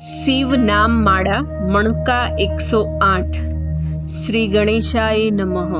શિવ નામ માળા મણકા 108। શ્રી ગણેશાય નમઃ।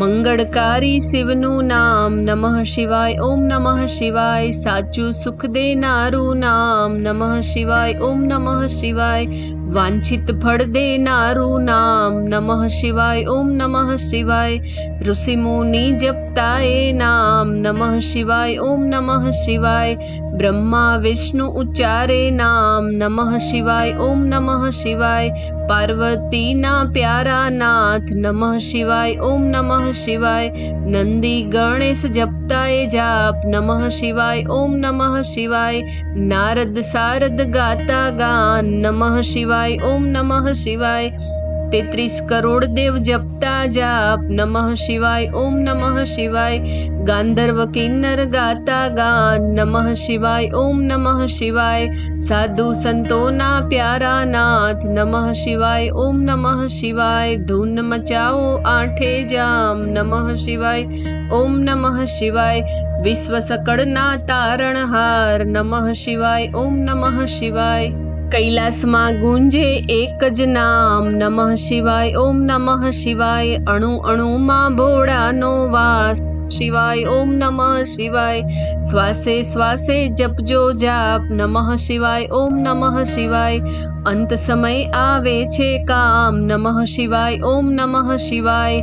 મંગળકારી શિવનું નામ નમઃ શિવાય। ઓમ નમઃ શિવાય। સાચું સુખ દેનારું નામ નમઃ શિવાય। ઓમ નમઃ શિવાય। વાંછિત ફળ દેનારું નામ નમઃ શિવાય। ઓમ નમઃ શિવાય। ઋષિ મુનિ જપતા એ નામ નમઃ શિવાય। ઓમ નમઃ શિવાય। બ્રહ્મા વિષ્ણુ ઉચ્ચારે નામ નમઃ શિવાય। ઓમ નમઃ શિવાય। પાર્વતીના પ્યારા નાથ નમઃ શિવાય। ઓમ નમઃ શિવાય। નંદી ગણેશ જપતા એ જાપ નમઃ શિવાય। ઓમ નમઃ શિવાય। નારદ સારદ ગાતા ગાન નમઃ શિવાય। ઓમ નમઃ શિવાય। 33 કરોડ દેવ જપતા જાપ નમઃ શિવાય। ઓમ નમઃ શિવાય। ગાંધર્વ કિન્નર ગાતા ગાન નમઃ શિવાય। ઓમ નમઃ શિવાય। સાધુ સંતોના પ્યારા નાથ નમઃ શિવાય। ઓમ નમઃ શિવાય। ધૂન મચાવો આઠે જામ નમઃ શિવાય। ઓમ નમઃ શિવાય। વિશ્વ સકળના તારણહાર નમઃ શિવાય। ઓમ નમઃ શિવાય। કૈલાસમાં ગુંજે એક જ નામ નમઃ શિવાય। ઓમ નમઃ શિવાય। અણુ અણુમાં ભોળાનો વાસ શિવાય। ઓમ નમઃ શિવાય। શ્વાસે શ્વાસે જપજો જાપ નમઃ શિવાય। ઓમ નમઃ શિવાય। અંત સમય આવે છે કામ નમઃ શિવાય। ઓમ નમઃ શિવાય।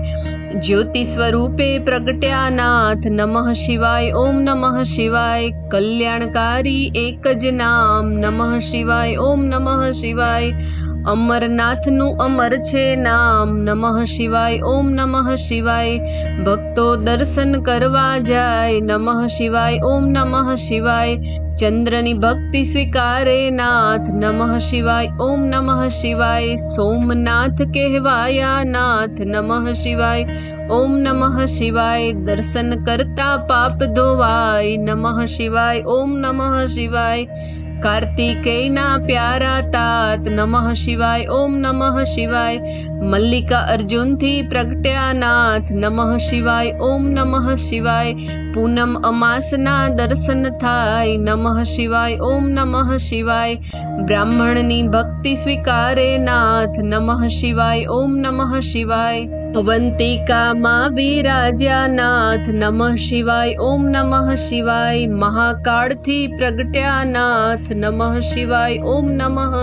જ્યોતિ સ્વરૂપે પ્રગટ્યા નાથ નમઃ શિવાય। ઓમ નમઃ શિવાય। કલ્યાણકારી એક જ નામ નમઃ શિવાય। ઓમ નમઃ શિવાય। અમરનાથનું અમર છે નામ નમઃ શિવાય। ઓમ નમઃ શિવાય। ભક્તો દર્શન કરવા જાય નમઃ શિવાય। ઓમ નમઃ શિવાય। ચંદ્રની ભક્તિ સ્વીકારે નાથ નમઃ શિવાય। ઓમ નમઃ શિવાય। સોમનાથ કહેવાયા નાથ નમઃ શિવાય। ઓમ નમઃ શિવાય। દર્શન કરતા પાપ ધોવાય નમઃ શિવાય। ઓમ નમઃ શિવાય। કાર્તિકેયના પ્યારા તાત નમઃ શિવાય। ઓમ નમઃ શિવાય। મલ્લિકા અર્જુનથી પ્રગટ્યા નાથ નમઃ શિવાય। ઓમ નમઃ શિવાય। પૂનમ અમાસના દર્શન થાય નમઃ શિવાય। ઓમ નમઃ શિવાય। બ્રાહ્મણની ભક્તિ સ્વીકારે નાથ નમઃ શિવાય। ઓમ નમઃ શિવાય। અવંતિકામાં બિરાજ્યા નાથ નમઃ શિવાય। ઓમ નમઃ શિવાય। મહાકાળથી પ્રગટ્યા નાથ નમઃ શિવાય। ઓમ નમઃ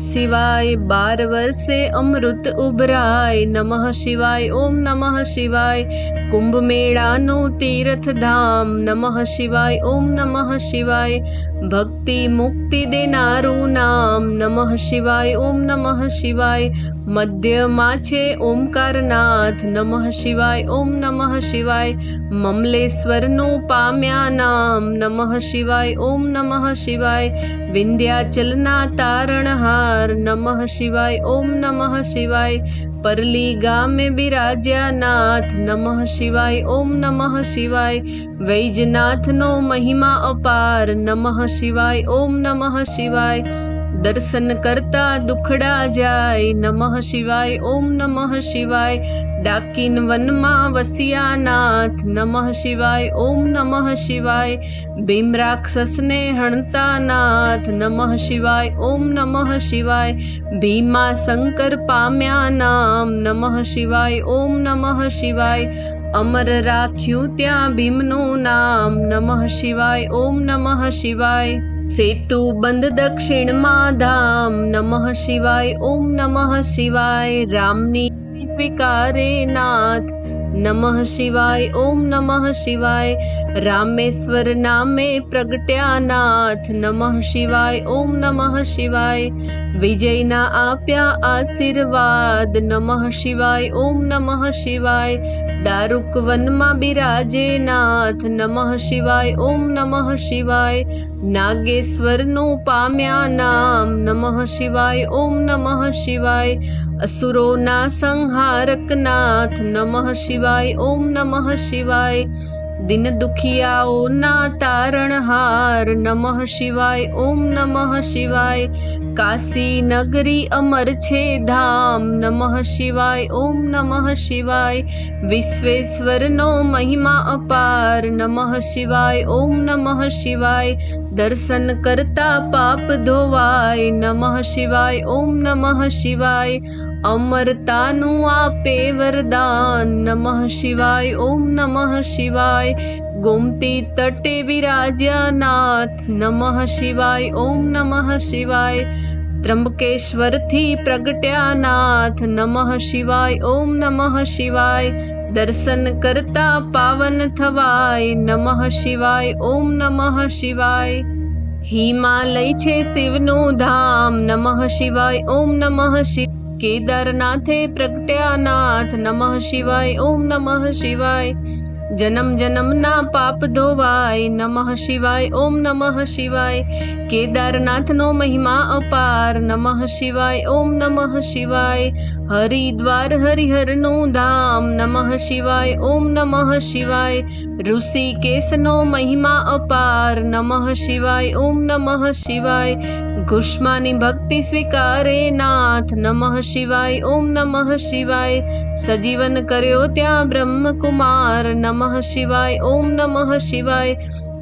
શિવાય। 12 વર્ષે અમૃત ઉભરાય નમઃ શિવાય। ઓમ નમઃ શિવાય। કુંભ મેળાનું તીર્થધામ નમઃ શિવાય। ઓમ નમઃ શિવાય। ભક્તિ મુક્તિ દેનારું નામ નમઃ શિવાય। ઓમ નમઃ શિવાય। મધ્યમાં છે ઓમકારનાથ નમઃ શિવાય। ઓમ નમઃ શિવાય। મમલેશ્વરનું પામ્યા નામ નમઃ શિવાય। ઓમ નમઃ શિવાય। વિંધ્યાચલના તારણહાર નમઃ શિવાય। ઓમ નમઃ શિવાય। પરલી ગામે બિરાજ્યા નાથ નમઃ શિવાય। ઓમ નમઃ શિવાય। વૈજનાથનો મહિમા અપાર નમઃ શિવાય। ઓમ નમઃ શિવાય। દર્શન કરતા દુખડા જાય નમઃ શિવાય। ઓમ નમઃ શિવાય। ડાકીન વનમાં વસ્યા નાથ નમઃ શિવાય। ઓમ નમઃ શિવાય। ભીમ રાક્ષસને હણતા નાથ નમઃ શિવાય। ઓમ નમઃ શિવાય। ભીમા શંકર પામ્યા નામ નમઃ શિવાય। ઓમ નમઃ શિવાય। અમર રાખ્યું ત્યાં ભીમનું નામ નમઃ શિવાય। ઓમ નમઃ શિવાય। સેતુ બંધ દક્ષિણમાં ધામ નમઃ શિવાય। ઓમ નમઃ શિવાય। રામની સ્વીકારે નાથ નમઃ શિવાય। ઓમ નમઃ શિવાય। રામેશ્વર નામે પ્રગટ્યા નાથ નમઃ શિવાય। ઓમ નમઃ શિવાય। વિજયના આપ્યા આશીર્વાદ નમઃ શિવાય। ઓમ નમઃ શિવાય। દારૂક વનમાં બિરાજે નાથ નમઃ શિવાય। ઓમ નમઃ શિવાય। નાગેશ્વરનું પામ્યા નામ નમઃ શિવાય। ઓમ નમઃ શિવાય। અસુરોના સંહારક નાથ નમઃ શિવાય। ઓમ નમઃ શિવાય। દિન દુખિયાઓના તારણહાર નમઃ શિવાય। ઓમ નમઃ શિવાય। કાશી નગરી અમર છે ધામ નમઃ શિવાય। ઓમ નમઃ શિવાય। વિશ્વેશ્વરનો મહિમા અપાર નમઃ શિવાય। ઓમ નમઃ શિવાય। દર્શન કરતા પાપ ધોવાય. નમઃ શિવાય. ઓમ નમઃ શિવાય. અમરતાનું આપે વરદાન. નમઃ શિવાય. ઓમ નમઃ શિવાય. ગોમતી તટે વિરાજ્યા નાથ. નમઃ શિવાય. ઓમ નમઃ શિવાય. ત્રંબકેશ્વરથી પ્રગટ્યા નાથ. નમઃ શિવાય. ઓમ નમઃ શિવાય. દર્શન કરતા પાવન થવાય. નમઃ શિવાય. ઓમ નમઃ શિવાય. હિમાલય છે શિવનું ધામ. નમઃ શિવાય. ઓમ નમઃ શિવાય. કેદારનાથે પ્રગટ્યા નાથ. નમઃ શિવાય. ઓમ નમઃ શિવાય. જન્મ જન્મના પાપ ધોવાય. નમઃ શિવાય. ઓમ નમઃ શિવાય. કેદારનાથનો મહિમા અપાર. નમઃ શિવાય. ઓમ નમઃ શિવાય. હરિદ્વાર હરિહરનું ધામ. નમઃ શિવાય. ઓમ નમઃ શિવાય. ઋષિકેશનો મહિમા અપાર. નમઃ શિવાય. ઓમ નમઃ શિવાય. ઘુષ્માની ભક્તિ સ્વીકારે નાથ. નમઃ શિવાય. ઓમ નમઃ શિવાય. સજીવન કર્યો ત્યાં બ્રહ્મકુમાર. નમઃ શિવાય. ઓમ નમઃ શિવાય.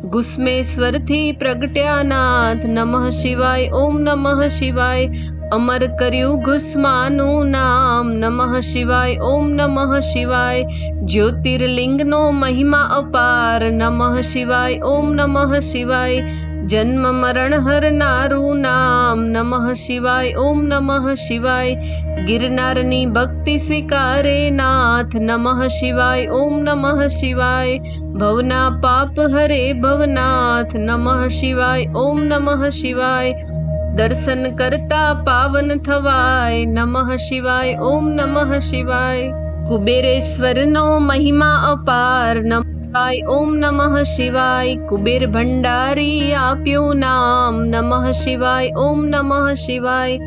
ગુસ્મેશ્વરથી પ્રગટ્યા નાથ. નમઃ શિવાય. ઓમ નમઃ શિવાય. અમર કર્યું ગુસ્માનું નામ. નમઃ શિવાય. ઓમ નમઃ શિવાય. જ્યોતિર્લિંગનો મહિમા અપાર. નમઃ શિવાય. ઓમ નમઃ શિવાય. જન્મ મરણ હરનારું નામ. નમઃ શિવાય. ઓમ નમઃ શિવાય. ગિરનારની ભક્તિ સ્વીકારે નાથ. નમઃ શિવાય. ઓમ નમઃ શિવાય. ભવના પાપ હરે ભવનાથ. નમઃ શિવાય. ઓમ નમઃ શિવાય. દર્શન કરતા પાવન થવાય. નમઃ શિવાય. ઓમ નમઃ શિવાય. કુબેરેશ્વરનો મહિમા અપાર. નમઃ શિવાય. ઓમ નમઃ શિવાય. કુબેર ભંડારી આપ્યું નામ. નમઃ શિવાય. ઓમ નમઃ શિવાય.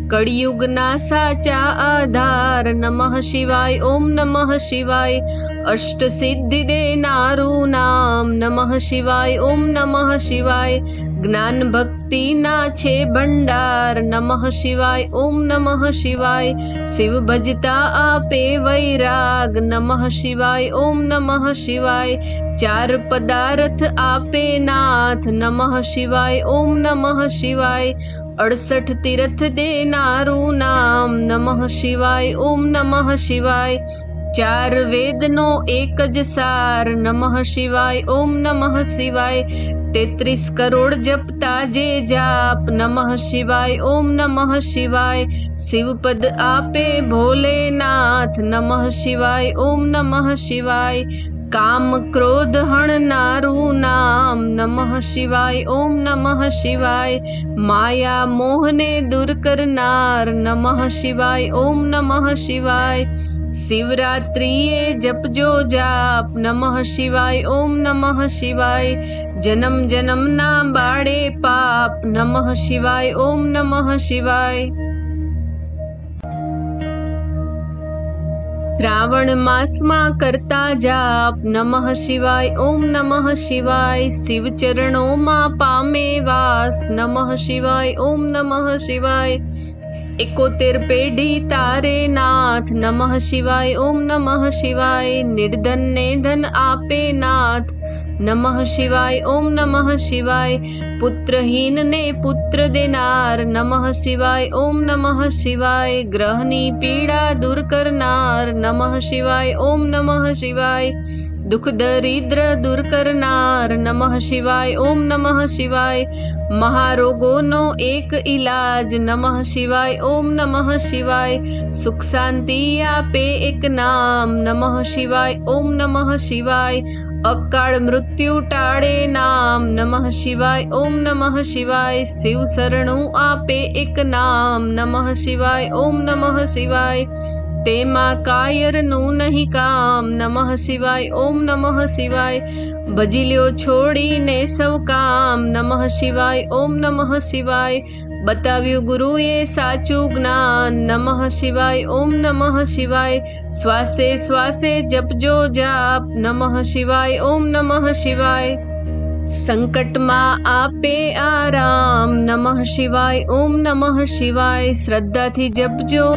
કળિયુગના સાચા આધાર. નમઃ શિવાય. ઓમ નમઃ શિવાય. અષ્ટસિદ્ધિ દેનારું નામ. નમઃ શિવાય. ઓમ નમઃ શિવાય. જ્ઞાન ભક્તિના છે ભંડાર. નમઃ શિવાય. ઓમ નમઃ શિવાય. શિવ ભજતા આપે વૈરાગ. નમઃ શિવાય. ઓમ નમઃ શિવાય. ચાર પદાર્થ આપે નાથ. નમઃ શિવાય. ઓમ નમઃ શિવાય. 68 તીર્થ દેનારું નામ. નમઃ શિવાય. ઓમ નમઃ શિવાય. ચાર વેદનો એક જ સાર. નમઃ શિવાય. ઓમ નમઃ શિવાય. 33 કરોડ જપતા જે જાપ. નમઃ શિવાય. ઓમ નમઃ શિવાય. શિવપદ આપે ભોલેનાથ. નમઃ શિવાય. ઓમ નમઃ શિવાય. કામ ક્રોધ હણનારું નામ. નમઃ શિવાય. ઓમ નમઃ શિવાય. માયા મોહને દૂર કરનાર. નમઃ શિવાય. ઓમ નમઃ શિવાય. શિવરાત્રિએ જપજો જાપ. નમઃ શિવાય. ઓમ નમઃ શિવાય. જન્મ જન્મના બાળે પાપ. નમઃ શિવાય. ઓમ નમઃ શિવાય. શ્રાવણ માસમાં કરતા જાપ. નમઃ શિવાય. ઓમ નમઃ શિવાય. શિવ ચરણોમાં પામે વાસ. નમઃ શિવાય. ઓમ નમઃ શિવાય. 71 પેઢી તારે નાથ. નમઃ શિવાય. ઓમ નમઃ શિવાય. નિર્ધનને ધન આપે નાથ. નમઃ શિવાય. ઓમ નમઃ શિવાય. પુત્રહીનને પુત્ર દેનાર. નમઃ શિવાય. ઓમ નમઃ શિવાય. ગ્રહની પીડા દૂર કરનાર. નમઃ શિવાય. ઓમ નમઃ શિવાય. દુઃખ દરિદ્ર દૂર કરનાર. નમઃ શિવાય. ઓમ નમઃ શિવાય. મહારોગોનો એક ઈલાજ. નમઃ શિવાય. ઓમ નમઃ શિવાય. સુખ શાંતિ આપે એક નામ. નમઃ શિવાય. ઓમ નમઃ શિવાય. અકાળ મૃત્યુ ટાળે નામ. નમઃ શિવાય. ઓમ નમઃ શિવાય. શિવ શરણું આપે એક નામ. નમઃ શિવાય. ઓમ નમઃ શિવાય. તેમાં કાયરનું નહીં કામ. નમઃ શિવાય. ઓમ નમઃ શિવાય. ભજી લ્યો છોડીને સૌ કામ. નમઃ શિવાય. ઓમ નમઃ શિવાય. બતાવ્યું ગુરુએ સાચું જ્ઞાન. નમઃ શિવાય. ઓમ નમઃ શિવાય. શ્વાસે શ્વાસે જપજો જાપ. નમઃ શિવાય. ઓમ નમઃ શિવાય. સંકટમાં આપે આરામ. નમઃ શિવાય. ઓમ નમઃ શિવાય. શ્રદ્ધાથી જપજો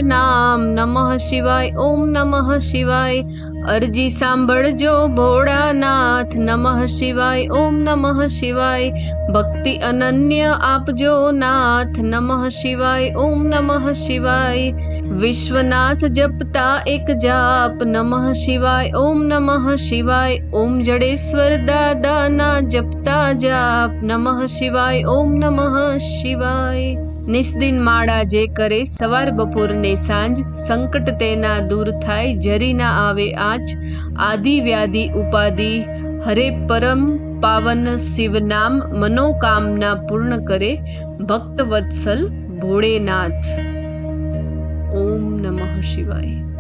નામ નમઃ શિવાય ઓમ નમઃ શિવાય અરજી સાંભળજો ભોળાનાથ નમઃ શિવાય ઓમ નમઃ શિવાય ભક્તિ અનન્ય આપજો નાથ નમઃ શિવાય ઓમ નમઃ શિવાય વિશ્વનાથ જપતા એક જાપ નમઃ શિવાય ઓમ નમઃ શિવાય ઓમ જડેશ્વર દાદાના જપતા જાપ નમઃ શિવાય ઓમ નમઃ શિવાય નિસ્દિન માળા જે કરે સવાર બપોર ને સાંજ સંકટ તેના દૂર થાય જરી ના આવે આંચ આદિ વ્યાધિ ઉપાધિ હરે પરમ પાવન શિવ નામ મનોકામના પૂર્ણ કરે ભક્ત વત્સલ ભોળેનાથ ઓમ નમઃ શિવાય।